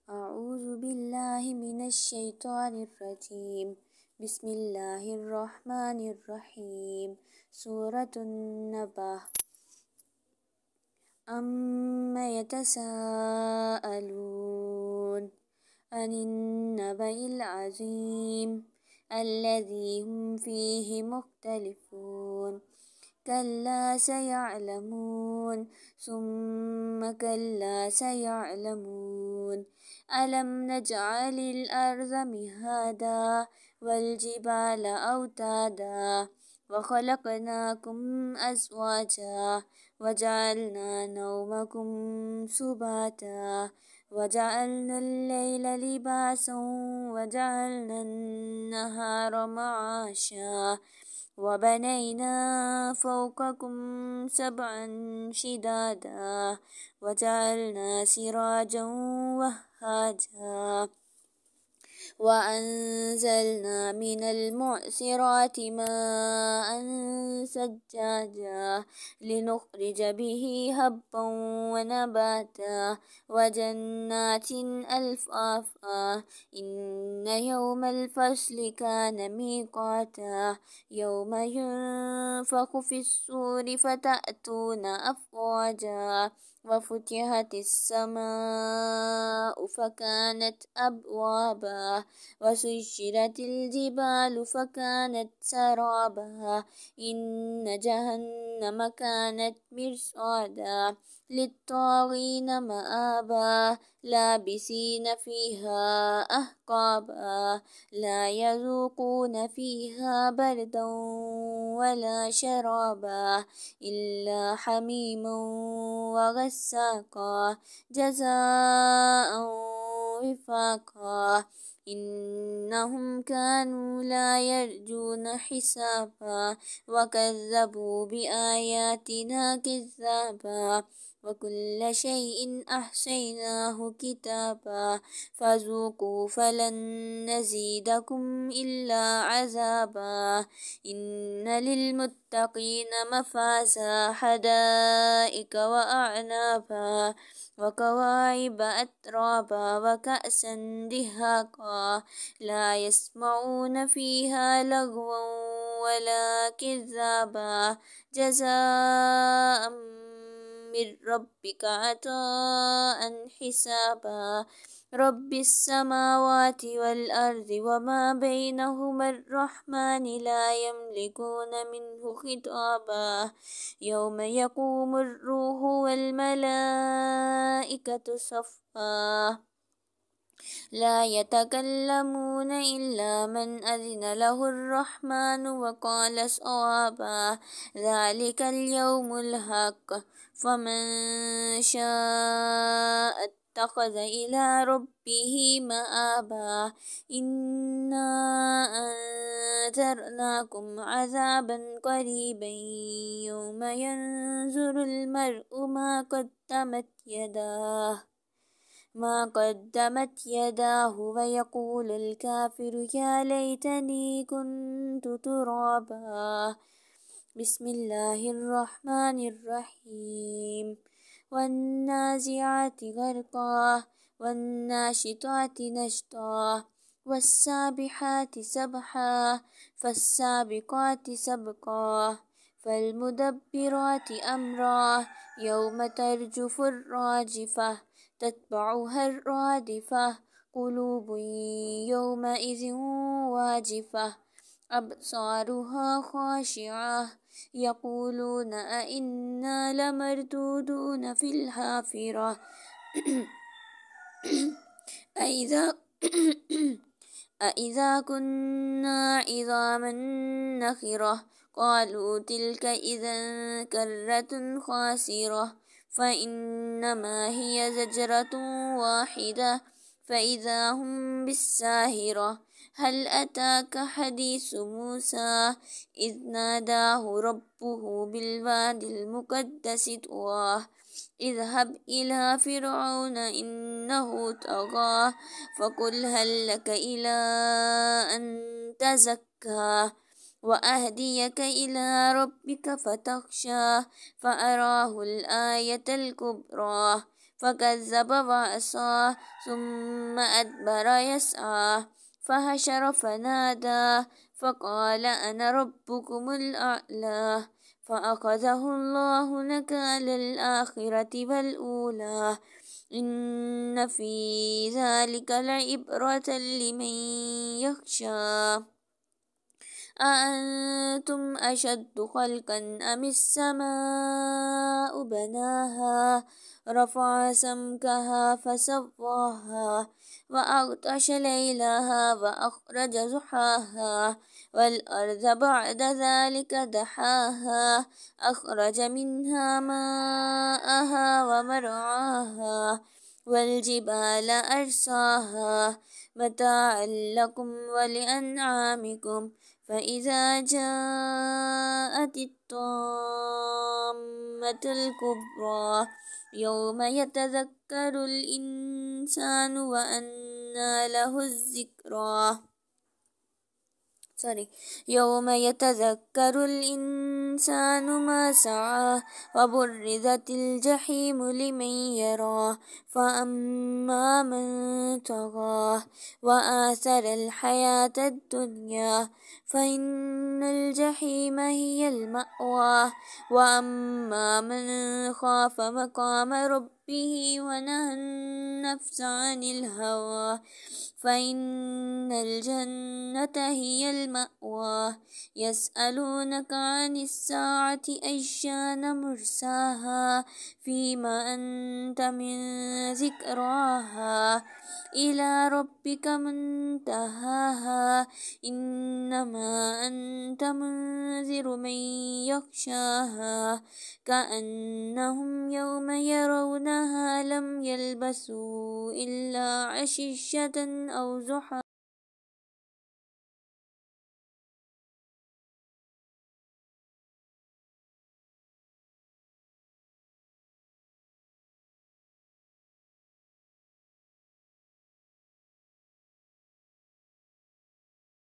أعوذ بالله من الشيطان الرجيم. بسم الله الرحمن الرحيم. سورة النبأ. أما يتساءلون عن النبأ العظيم الذي هم فيه مختلفون. كلا سيعلمون ثم كلا سيعلمون. ألم نجعل الأرض مهادا والجبال أوتادا وخلقناكم أزواجا وجعلنا نومكم سباتا وجعلنا الليل لباسا وجعلنا النهار معاشا وبنينا فوقكم سبعا شدادا وجعلنا سراجا وهاجا وأنزلنا من المعصرات ماء ثجاجا لنخرج به هبا ونباتا وجنات ألفافا. إن يوم الفصل كان ميقاتا يوم ينفخ في الصور فتأتون أفواجا وفتحت السماء فكانت أبوابا وسيرت الجبال فكانت سرابا. إن جهنم كانت مرصادا للطاغين مآبا لابسين فيها أحقابا لا يذوقون فيها بردا ولا شرابا إلا حميما وغساقا جزاء وفاقا. إنهم كانوا لا يرجون حسابا وكذبوا بآياتنا كذابا وكل شيء أحصيناه كتابا فذوقوا فلن نزيدكم إلا عذابا. إن للمتقين مفازا حدائق وأعنابا وكواعب أترابا وكأسا دهاقا لا يسمعون فيها لغوا ولا كذابا جزاء من ربك عطاء حسابا. رب السماوات والأرض وما بينهما الرحمن لا يملكون منه خطابا. يوم يقوم الروح والملائكة صفا لا يتكلمون إلا من أذن له الرحمن وقال صوابا. ذلك اليوم الحق فمن شاء اتخذ إلى ربه مآبا. إنا أنذرناكم عذابا قريبا يوم ينظر المرء ما قدمت يداه ويقول الكافر يا ليتني كنت ترابا. بسم الله الرحمن الرحيم. والنازعات غرقا والناشطات نشطا والسابحات سبحا فالسابقات سبقا فالمدبرات أمرا يوم ترجف الراجفة تتبعها الرادفة قلوب يومئذ واجفة أبصارها خاشعة يقولون أئنا لمردودون في الحافرة أإذا كنا عظاما نخرة قالوا تلك إذا كرة خاسرة فإنما هي زجرة واحدة فإذا هم بالساهرة. هل أتاك حديث موسى إذ ناداه ربه بالوادي المقدس طوى اذهب إلى فرعون إنه طغى فقل هل لك إلى أن تزكى وأهديك إلى ربك فتخشى فأراه الآية الكبرى فكذب وعصى ثم أدبر يسعى فحشر فنادى فقال أنا ربكم الأعلى فأخذه الله نكال الآخرة والأولى إن في ذلك لعبرة لمن يخشى أأنتم أشد خلقا أم السماء بناها رفع سمكها فسواها وأغطش ليلها وأخرج ضحاها والأرض بعد ذلك دحاها أخرج منها ماءها ومرعاها والجبال أرساها متاعا لكم ولأنعامكم فإذا جاءت الطامة الكبرى يوم يتذكر الإنسان وأنى له الذكرى يوم يتذكر الإنسان ما سعى وبرزت الجحيم لمن يراه فأما من طغى وآثر الحياة الدنيا فإن الجحيم هي المأوى وأما من خاف مقام ربه ونهى النفس عن الهوى فإن الجنة هي المأوى يسألونك عن الساعة أيان مرساها فيما أنت من ذكراها إلى ربك منتهاها إنما أنت منذر من يخشاها كأنهم يوم يرونها لم يلبثوا إلا عشية أو ضحاها.